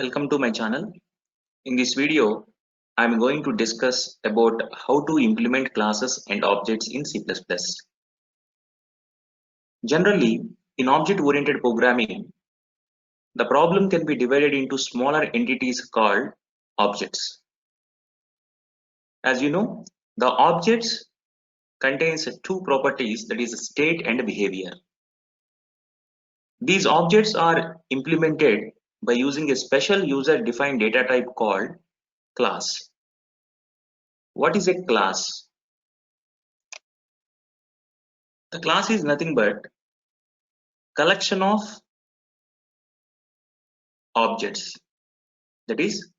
Welcome to my channel. In this video, I am going to discuss about how to implement classes and objects in C++. Generally, in object-oriented programming, the problem can be divided into smaller entities called objects. As you know, the objects contains two properties, that is state and behavior. These objects are implemented by using a special user-defined data type called class. What is a class? The class is nothing but collection of objects. That is,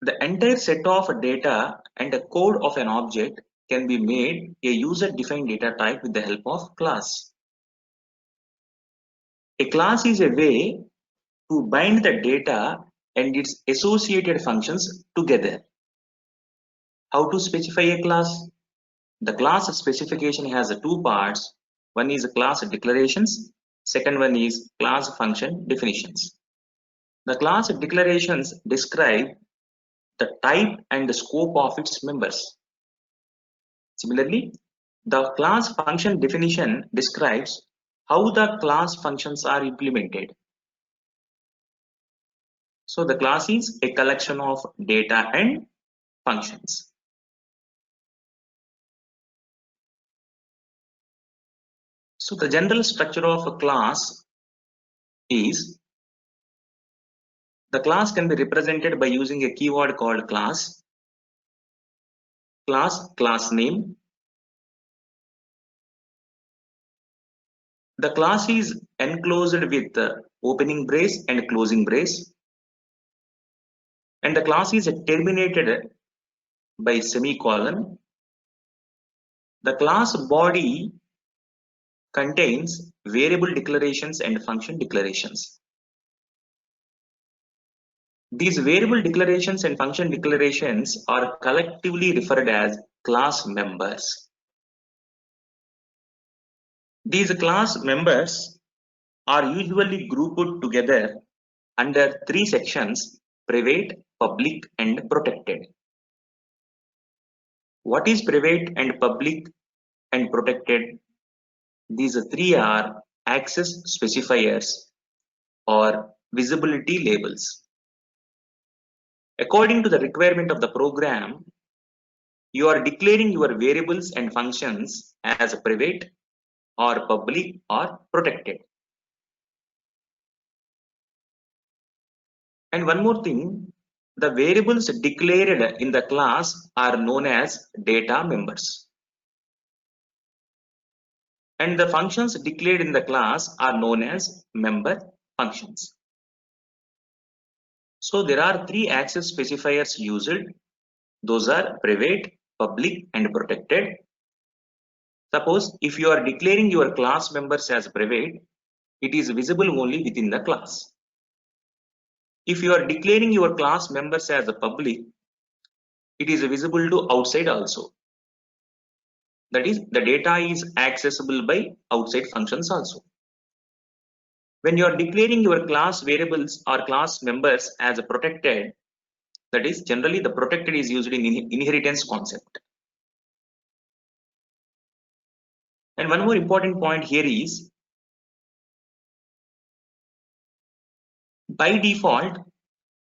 the entire set of data and the code of an object can be made a user-defined data type with the help of class. A class is a way to bind the data and its associated functions together. How to specify a class? The class specification has two parts. One is class declarations, second one is class function definitions. The class declarations describe the type and the scope of its members. Similarly, the class function definition describes how the class functions are implemented. So the class is a collection of data and functions. So the general structure of a class is, the class can be represented by using a keyword called class, class name. The class is enclosed with the opening brace and closing brace, and the class is terminated by semicolon. The class body contains variable declarations and function declarations. These variable declarations and function declarations are collectively referred as class members. These class members are usually grouped together under three sections: private, public, and protected. What is private and public and protected? These three are access specifiers or visibility labels. According to the requirement of the program, you are declaring your variables and functions as private or public or protected. And one more thing, the variables declared in the class are known as data members. And the functions declared in the class are known as member functions. So there are three access specifiers used. Those are private, public, and protected. Suppose if you are declaring your class members as private, it is visible only within the class. If you are declaring your class members as public, it is visible to outside also. That is, the data is accessible by outside functions also. When you are declaring your class variables or class members as protected, that is, generally the protected is used in inheritance concept. And one more important point here is, by default,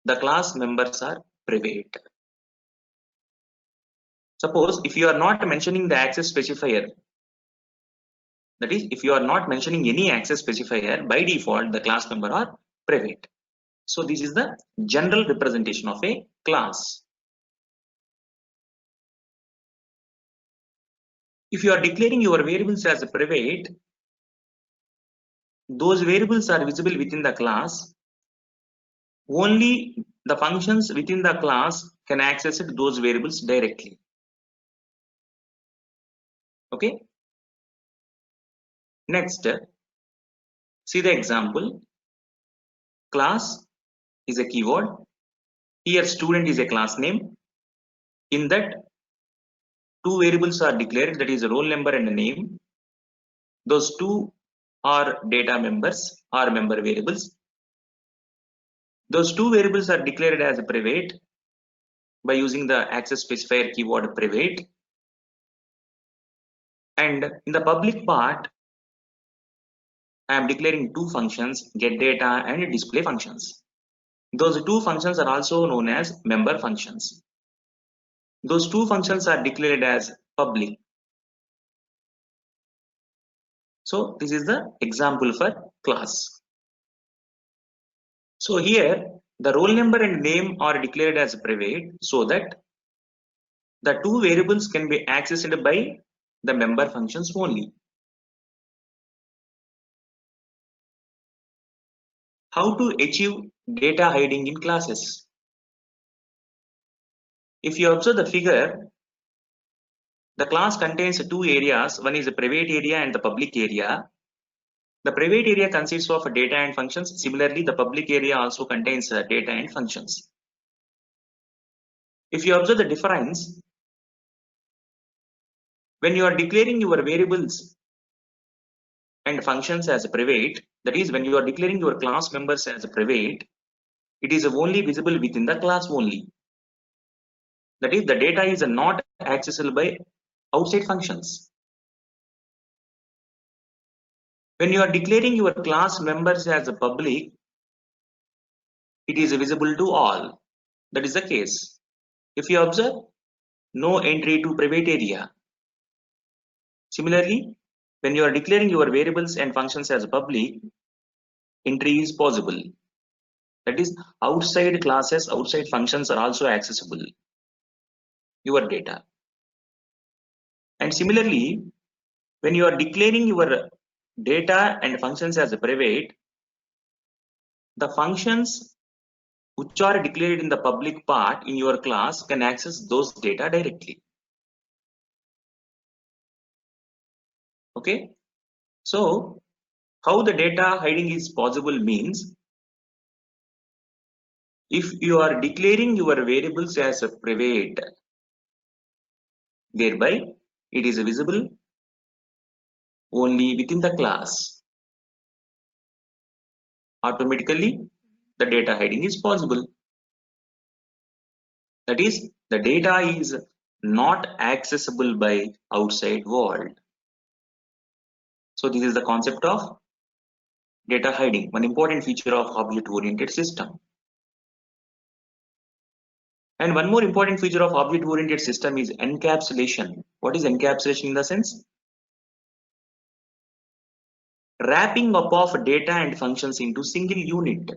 the class members are private. Suppose if you are not mentioning the access specifier, that is, if you are not mentioning any access specifier, by default the class member are private. So this is the general representation of a class. If you are declaring your variables as private, those variables are visible within the class. Only the functions within the class can access those variables directly. Okay. Next, see the example. Class is a keyword. Here student is a class name. In that, two variables are declared, that is roll number and name. Those two are data members or member variables. Those two variables are declared as private by using the access specifier keyword private, and in the public part I am declaring two functions, get data and display functions. Those two functions are also known as member functions. Those two functions are declared as public. So this is the example for class. So here the roll number and name are declared as private so that the two variables can be accessed by the member functions only. How to achieve data hiding in classes? If you observe the figure, the class contains two areas. One is the private area and the public area. The private area consists of data and functions. Similarly, the public area also contains data and functions. If you observe the difference, when you are declaring your variables and functions as private, that is, when you are declaring your class members as private, it is only visible within the class only. That is, the data is not accessible by outside functions. When you are declaring your class members as a public, it is visible to all. That is the case. If you observe, no entry to private area. Similarly, when you are declaring your variables and functions as public, entry is possible. That is, outside classes, outside functions are also accessible, your data. And similarly, when you are declaring your data and functions as private, the functions which are declared in the public part in your class can access those data directly. Okay, so how the data hiding is possible means, if you are declaring your variables as a private, thereby it is visible only within the class. Automatically, the data hiding is possible. That is, the data is not accessible by outside world. So this is the concept of data hiding, one important feature of object-oriented system. And one more important feature of object-oriented system is encapsulation. What is encapsulation in the sense? Wrapping up of data and functions into single unit.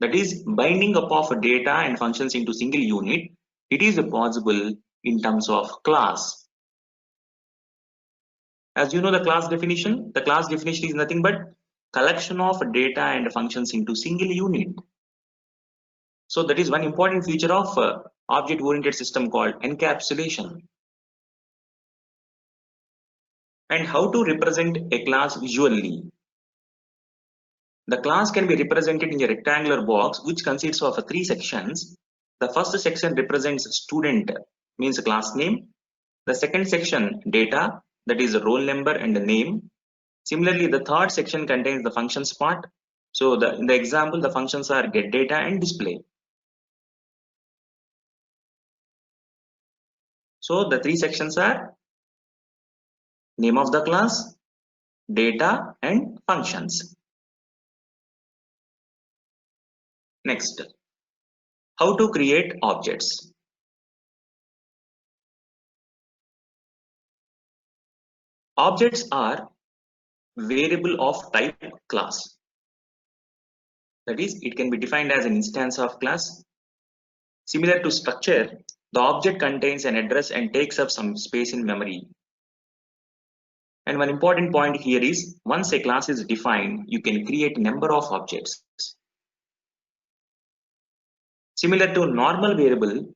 That is, binding up of data and functions into single unit. It is possible in terms of class. As you know the class definition is nothing but collection of data and functions into single unit. So that is one important feature of object-oriented system called encapsulation. And how to represent a class visually? The class can be represented in a rectangular box which consists of three sections. The first section represents student, means class name. The second section data, that is roll number and name. Similarly, the third section contains the functions part. So in the example, the functions are get data and display. So the three sections are name of the class, data and functions. Next, how to create objects. Objects are variable of type class. That is, it can be defined as an instance of class. Similar to structure, the object contains an address and takes up some space in memory. And one important point here is, once a class is defined, you can create a number of objects. Similar to normal variable,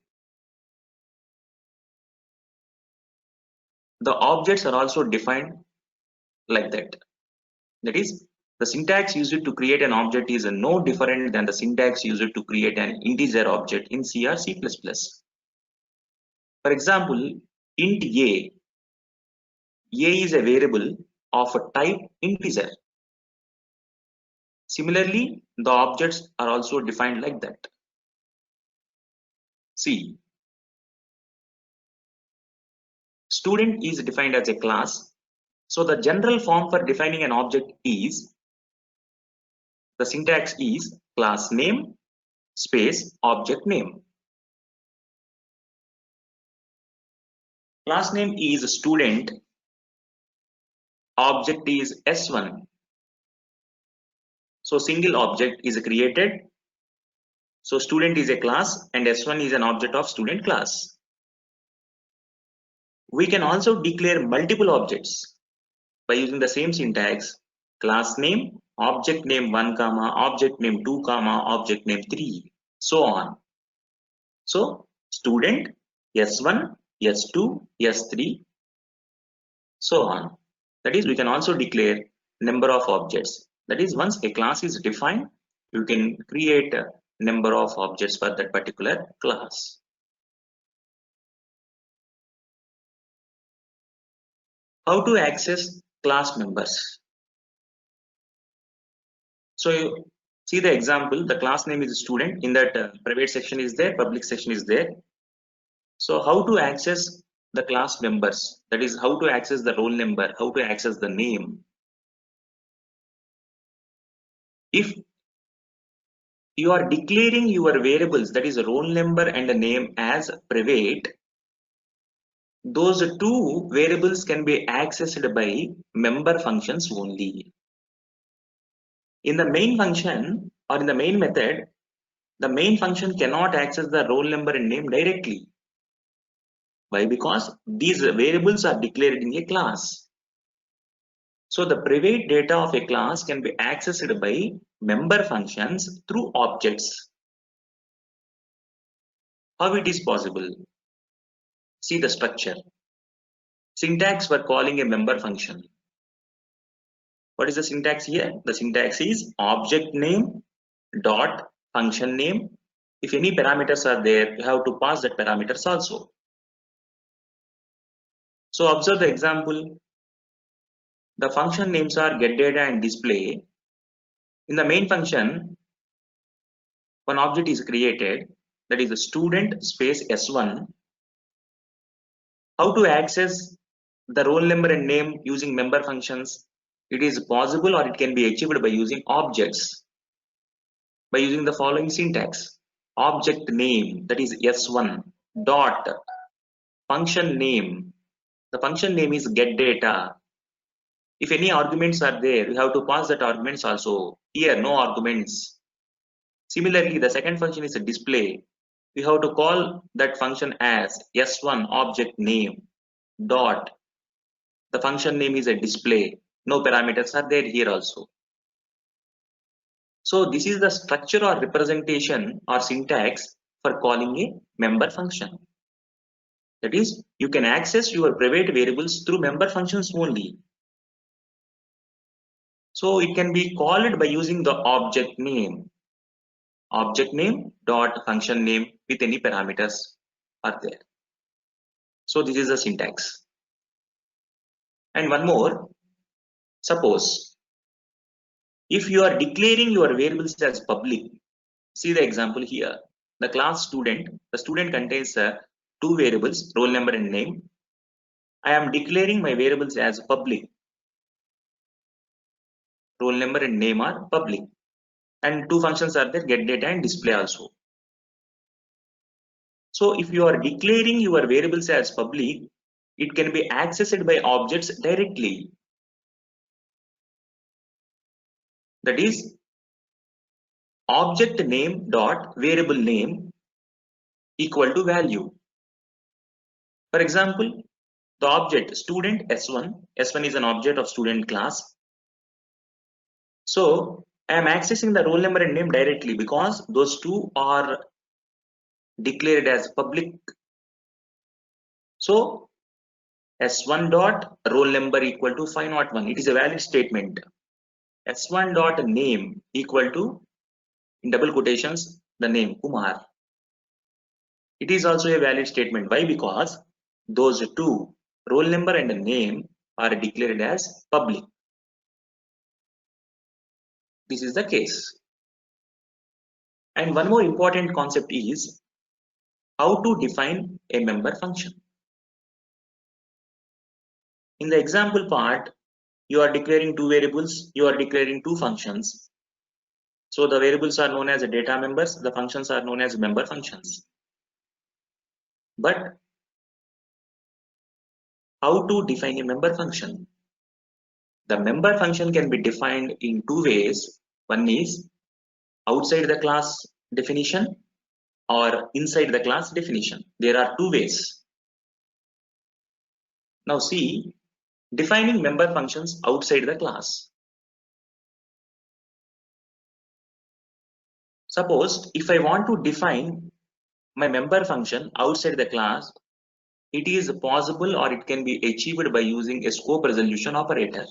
the objects are also defined like that. That is, the syntax used to create an object is no different than the syntax used to create an integer object in C or C++. For example, int a is a variable of a type integer. Similarly, the objects are also defined like that. See, student is defined as a class. So the general form for defining an object is, the syntax is class name space object name. Class name is student, object is S1. So single object is created. So student is a class and S1 is an object of student class. We can also declare multiple objects by using the same syntax, class name, object name 1, object name 2, object name 3, so on. So student, S1, S2, S3, so on. That is, we can also declare number of objects. That is, once a class is defined, you can create a number of objects for that particular class. How to access class members? So you see the example, the class name is student. In that private section is there, public section is there. So how to access the class members? That is, how to access the roll number, how to access the name. If you are declaring your variables, that is roll number and the name, as private, those two variables can be accessed by member functions only. In the main function or in the main method, the main function cannot access the roll number and name directly. Why? Because these variables are declared in a class. So the private data of a class can be accessed by member functions through objects. How it is possible? See the structure. Syntax for calling a member function. What is the syntax here? The syntax is object name dot function name. If any parameters are there, you have to pass that parameters also. So observe the example. The function names are getData and display. In the main function, one object is created, that is the student space S1. How to access the roll number and name using member functions? It is possible or it can be achieved by using objects. By using the following syntax. Object name, that is S1 dot function name. The function name is getData. If any arguments are there, you have to pass that arguments also. Here, no arguments. Similarly, the second function is a display. We have to call that function as S1 object name dot. The function name is a display. No parameters are there here also. So this is the structure or representation or syntax for calling a member function. That is, you can access your private variables through member functions only. So it can be called by using the object name. Object name dot function name with any parameters are there. So this is the syntax. And one more, suppose if you are declaring your variables as public, see the example here. The class student, the student contains two variables, roll number and name. I am declaring my variables as public. Roll number and name are public. And two functions are there, getData and display also. So if you are declaring your variables as public, it can be accessed by objects directly. That is, object name dot variable name equal to value. For example, the object student S1 is an object of student class. So I am accessing the roll number and name directly because those two are declared as public. So S1 dot roll number equal to 501. It is a valid statement. S1 dot name equal to, in double quotations, the name Kumar. It is also a valid statement. Why? Because those two, roll number and name, are declared as public. this is the case. And one more important concept is how to define a member function. In the example part, you are declaring two variables, you are declaring two functions. So the variables are known as data members, the functions are known as member functions. But how to define a member function? The member function can be defined in two ways. One is outside the class definition or inside the class definition. There are two ways. Now see, defining member functions outside the class. Suppose if I want to define my member function outside the class, it is possible or it can be achieved by using a scope resolution operator.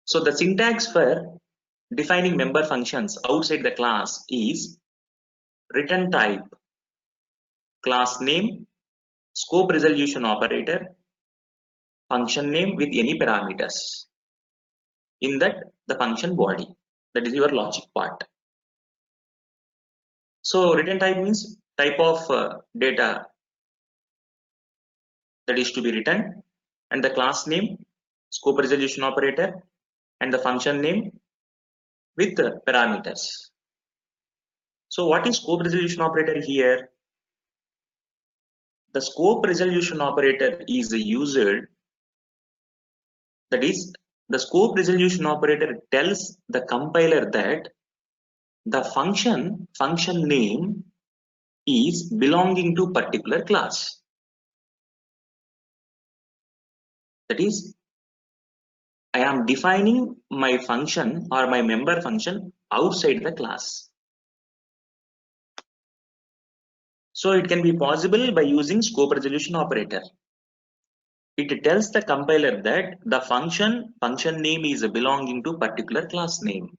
So the syntax for defining member functions outside the class is return type, class name, scope resolution operator, function name with any parameters. In that, the function body, that is your logic part. So return type means type of data that is to be written, and the class name, scope resolution operator, and the function name with parameters. So what is scope resolution operator here? The scope resolution operator is used, that is, the scope resolution operator tells the compiler that the function name is belonging to particular class. That is, I am defining my function or my member function outside the class. So it can be possible by using scope resolution operator. It tells the compiler that the function name is belonging to particular class name.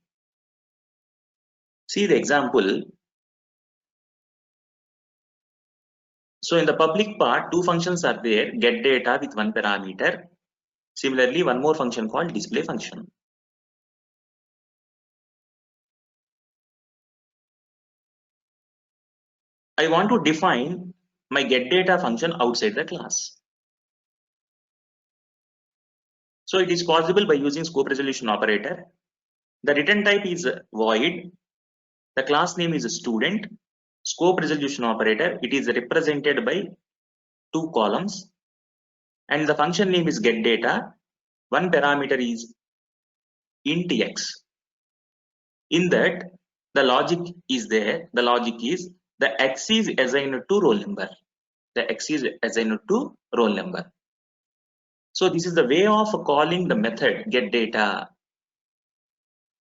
See the example. So in the public part, two functions are there, get data with one parameter. Similarly, one more function called display function. I want to define my get data function outside the class. So it is possible by using scope resolution operator. The return type is void. The class name is student. Scope resolution operator, it is represented by two columns. And the function name is get data. One parameter is int x. In that, the logic is there. The logic is the x is assigned to roll number. The x is assigned to roll number. So this is the way of calling the method get data.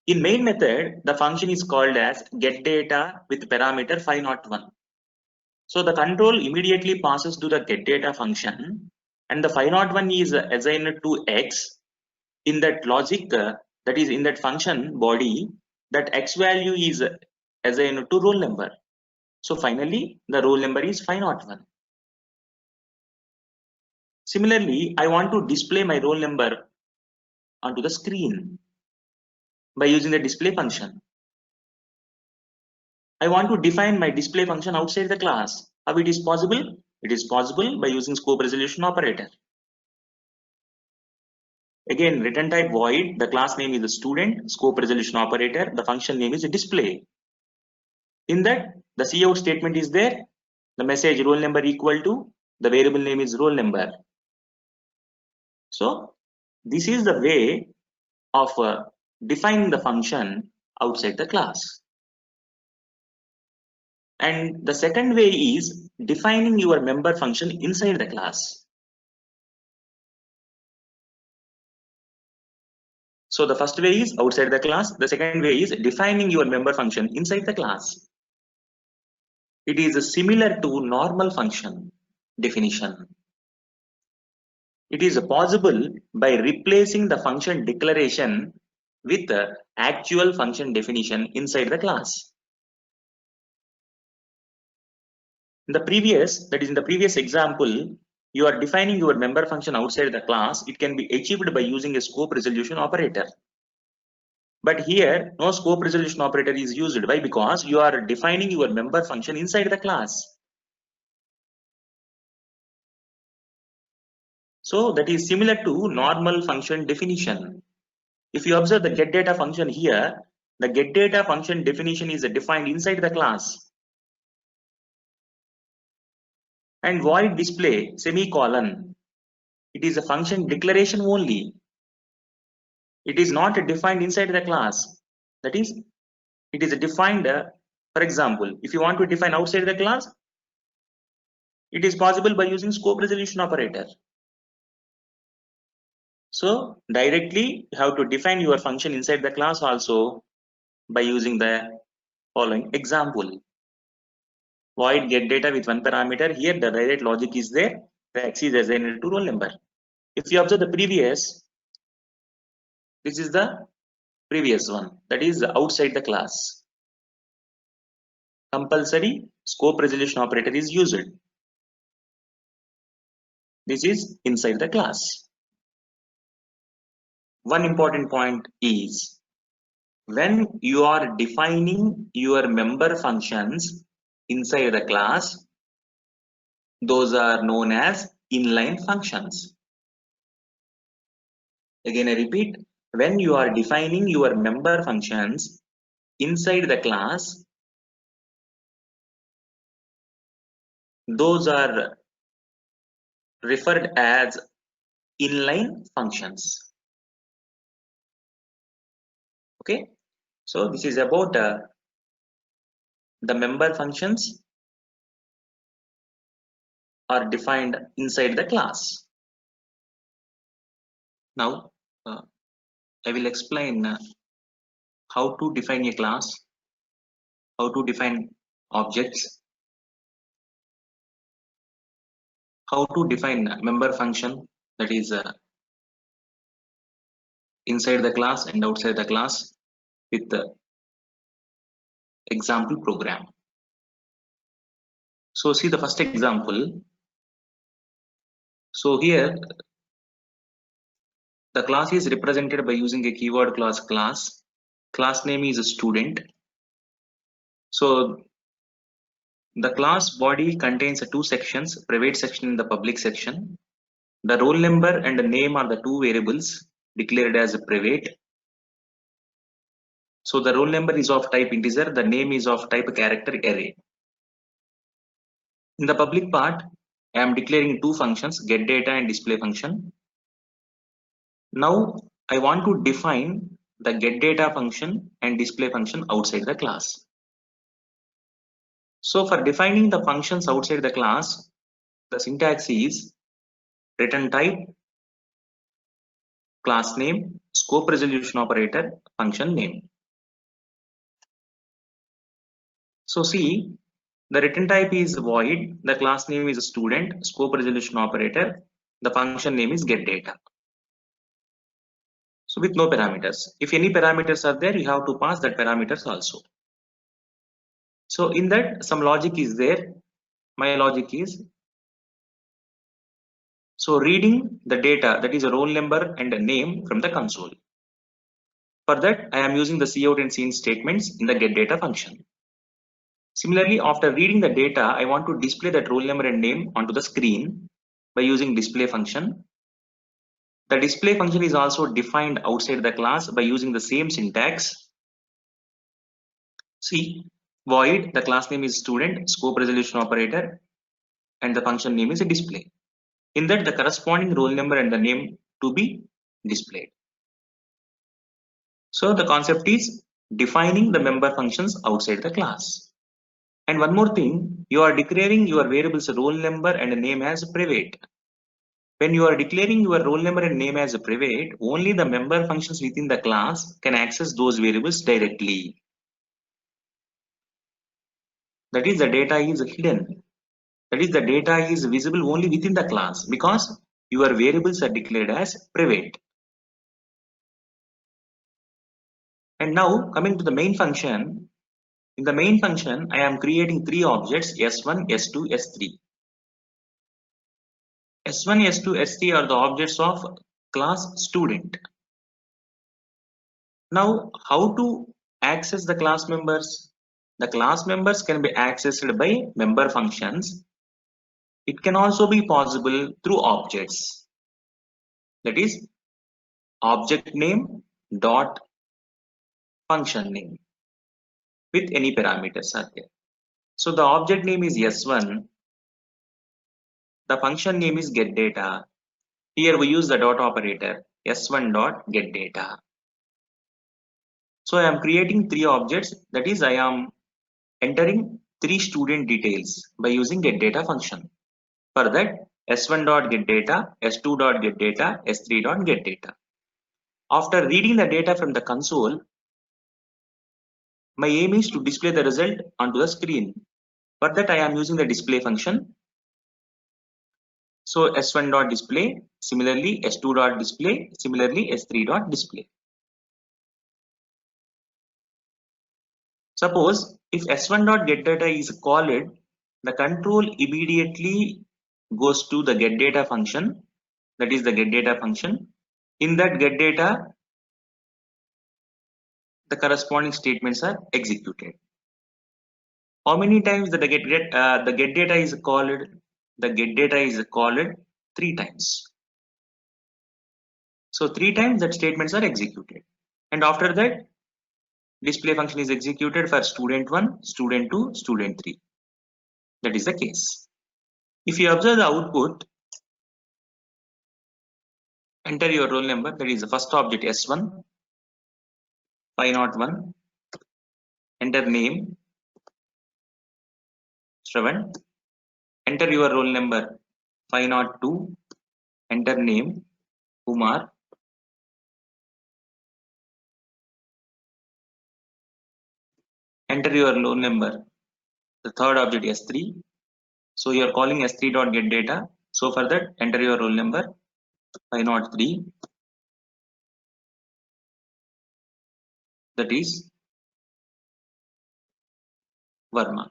In main method, the function is called as get data with parameter 501. So the control immediately passes to the get data function, and the 501 is assigned to x. In that logic, that is in that function body, that x value is assigned to roll number. So finally, the roll number is 501. Similarly, I want to display my roll number onto the screen by using the display function. I want to define my display function outside the class. How it is possible? It is possible by using scope resolution operator. Again, return type void, the class name is the student, scope resolution operator, the function name is display. In that, the cout statement is there, the message roll number equal to, the variable name is roll number. So this is the way of defining the function outside the class. And the second way is defining your member function inside the class. So the first way is outside the class. The second way is defining your member function inside the class. It is similar to normal function definition. It is possible by replacing the function declaration with the actual function definition inside the class. In the previous example, you are defining your member function outside the class. It can be achieved by using a scope resolution operator. But here, no scope resolution operator is used. Why? Because you are defining your member function inside the class. So that is similar to normal function definition. If you observe the getData function here, the getData function definition is defined inside the class. And void display semicolon, it is a function declaration only. It is not defined inside the class. That is, it is defined, for example, if you want to define outside the class, it is possible by using scope resolution operator. So directly you have to define your function inside the class also by using the following example. Void get data with one parameter. Here the direct logic is there. The X is assigned to roll number. If you observe the previous, this is the previous one, that is outside the class. Compulsory scope resolution operator is used. This is inside the class. One important point is when you are defining your member functions inside the class, those are known as inline functions. Again, I repeat, when you are defining your member functions inside the class, those are referred as inline functions. Okay, so this is about the member functions are defined inside the class. Now I will explain how to define a class, how to define objects, how to define member function, that is inside the class and outside the class with the example program. So see the first example. So here the class is represented by using a keyword class. Class name is a student. So the class body contains two sections, private section and the public section. The roll number and the name are the two variables declared as private. So the roll number is of type integer, the name is of type character array. In the public part, I am declaring two functions, getData and display function. Now I want to define the getData function and display function outside the class. So for defining the functions outside the class, the syntax is return type, class name, scope resolution operator, function name. So see, the return type is void, the class name is a student, scope resolution operator, the function name is getData. So with no parameters. If any parameters are there, you have to pass that parameters also. So in that some logic is there. My logic is, so reading the data, that is a roll number and a name from the console. For that, I am using the cout and cin statements in the getData function. Similarly, after reading the data, I want to display that roll number and name onto the screen by using display function. The display function is also defined outside the class by using the same syntax. See, void, the class name is student, scope resolution operator, and the function name is a display. In that, the corresponding roll number and the name to be displayed. So the concept is defining the member functions outside the class. And one more thing, you are declaring your variables roll number and name as private. When you are declaring your roll number and name as private, only the member functions within the class can access those variables directly. That is, the data is hidden. That is, the data is visible only within the class because your variables are declared as private. And now coming to the main function, in the main function, I am creating three objects S1, S2, S3. S1, S2, S3 are the objects of class student. Now, how to access the class members? The class members can be accessed by member functions. It can also be possible through objects. That is, object name dot function name with any parameters are there. So the object name is S1. The function name is getData. Here we use the dot operator S1 dot getData. So I am creating three objects. That is, I am entering three student details by using getData function. For that, S1 dot getData, S2 dot getData, S3 dot getData. After reading the data from the console, my aim is to display the result onto the screen. For that, I am using the display function. So S1 dot display, similarly S2 dot display, similarly S3 dot display. Suppose if S1 dot getData is called, the control immediately goes to the getData function. That is the getData function. In that getData, the corresponding statements are executed. How many times the getData is called? The getData is called 3 times. So 3 times that statements are executed, and after that display function is executed for student 1, student 2, student 3. That is the case. If you observe the output, enter your roll number. That is the first object S1, 501. Enter name Shravan. Enter your roll number 502. Enter name Kumar. Enter your roll number, the third object S3. So you are calling S3 dot get data. So for that, enter your roll number 503. That is Verma.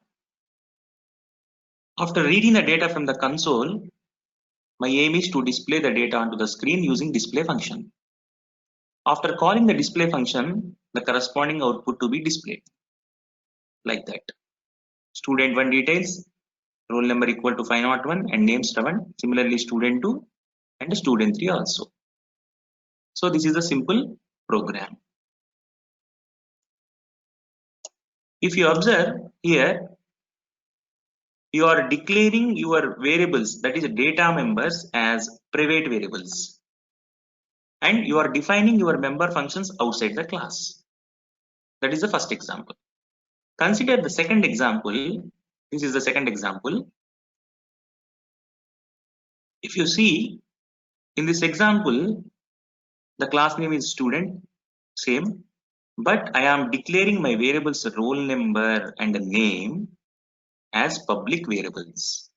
After reading the data from the console, my aim is to display the data onto the screen using display function. After calling the display function, the corresponding output to be displayed like that. Student 1 details, roll number equal to 501 and name 7. Similarly, student 2 and student 3 also. So this is a simple program. If you observe here, you are declaring your variables, that is data members, as private variables, and you are defining your member functions outside the class. That is the first example. Consider the second example. This is the second example. If you see in this example, the class name is student, same, but I am declaring my variables roll number and name as public variables,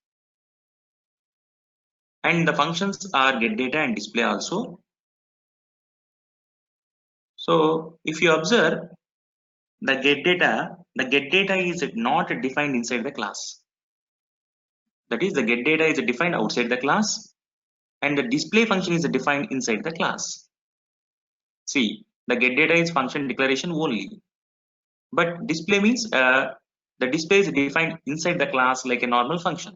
and the functions are getData and display also. So if you observe the getData is not defined inside the class. That is, the getData is defined outside the class, and the display function is defined inside the class. See, the getData is function declaration only, but display means the display is defined inside the class like a normal function.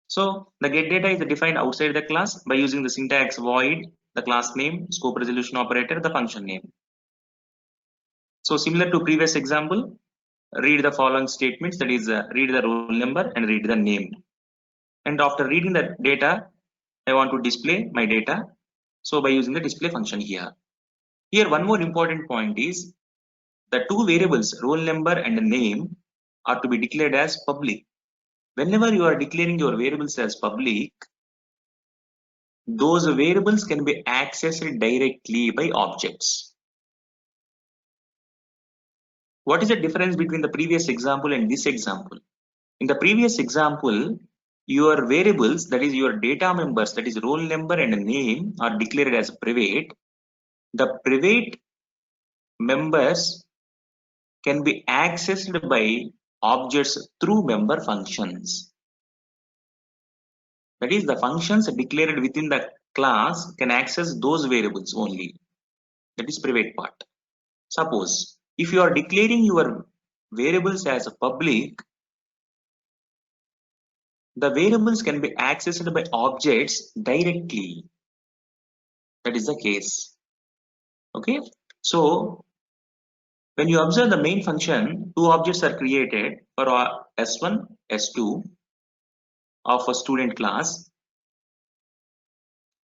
So the getData is defined outside the class by using the syntax void, the class name, scope resolution operator, the function name. So similar to previous example, read the following statements, that is read the roll number and read the name. And after reading the data, I want to display my data. So by using the display function here. Here one more important point is the two variables roll number and name are to be declared as public. Whenever you are declaring your variables as public, those variables can be accessed directly by objects. What is the difference between the previous example and this example? In the previous example, your variables, that is your data members, that is roll number and name, are declared as private. The private members can be accessed by objects through member functions. That is, the functions declared within the class can access those variables only. that is private part. Suppose if you are declaring your variables as a public, the variables can be accessed by objects directly. That is the case. Okay, so when you observe the main function, two objects are created for S1, S2 of a student class.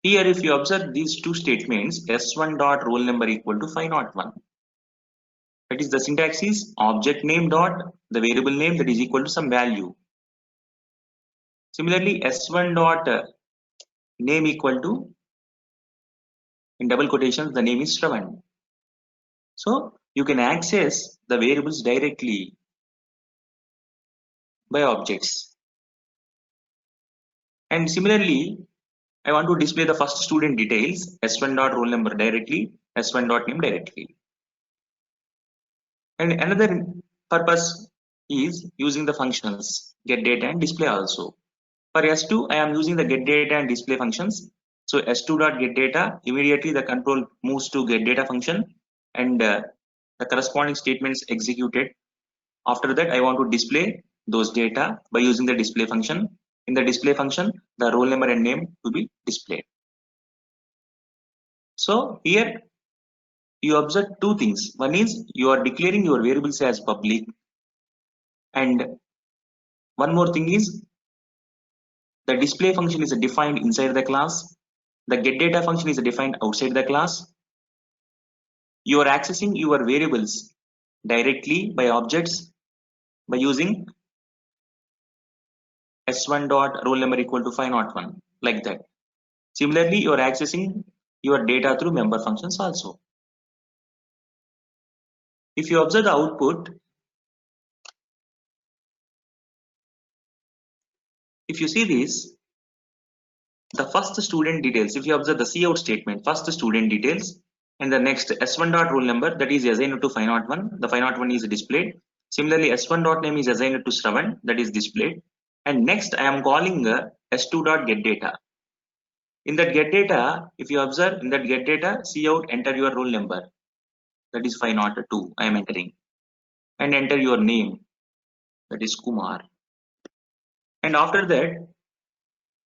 Here, if you observe these two statements, S1 dot roll number equal to 501. That is, the syntax is object name dot the variable name that is equal to some value. Similarly, S1 dot name equal to, in double quotations, the name is Shravan. So you can access the variables directly by objects. And similarly, I want to display the first student details, S1 dot roll number directly, S1 dot name directly. And another purpose is using the functions get data and display also. For S2, I am using the get data and display functions. So S2 dot get data, immediately the control moves to get data function, and the corresponding statements executed. After that, I want to display those data by using the display function. In the display function, the roll number and name to be displayed. So here you observe two things. One is you are declaring your variables as public, and one more thing is the display function is defined inside the class. The get data function is defined outside the class. You are accessing your variables directly by objects by using S1 dot roll number equal to 501, like that. Similarly, you are accessing your data through member functions also. If you observe the output, if you see this, the first student details, if you observe the cout statement, first student details, and the next S1 dot roll number, that is assigned to 501, the 501 is displayed. Similarly, S1 dot name is assigned to Shravan, that is displayed. And next I am calling S2 dot get data. In that get data, if you observe in that get data, cout enter your roll number, that is 502, I am entering, and enter your name, that is Kumar. And after that,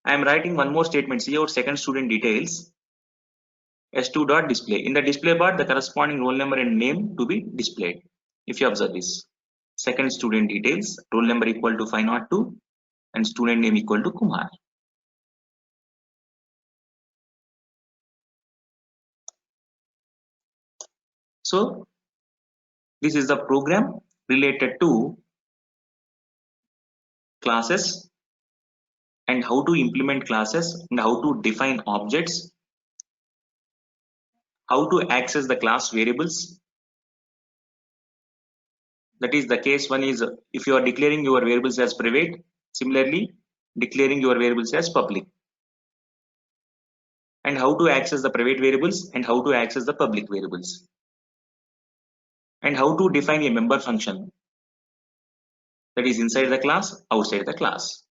I am writing one more statement, cout second student details, S2 dot display. In the display bar, the corresponding roll number and name to be displayed. If you observe this, second student details, roll number equal to 502 and student name equal to Kumar. So this is the program related to classes and how to implement classes and how to define objects, how to access the class variables. That is, the case one is if you are declaring your variables as private, similarly declaring your variables as public, and how to access the private variables and how to access the public variables, and how to define a member function that is inside the class, outside the class.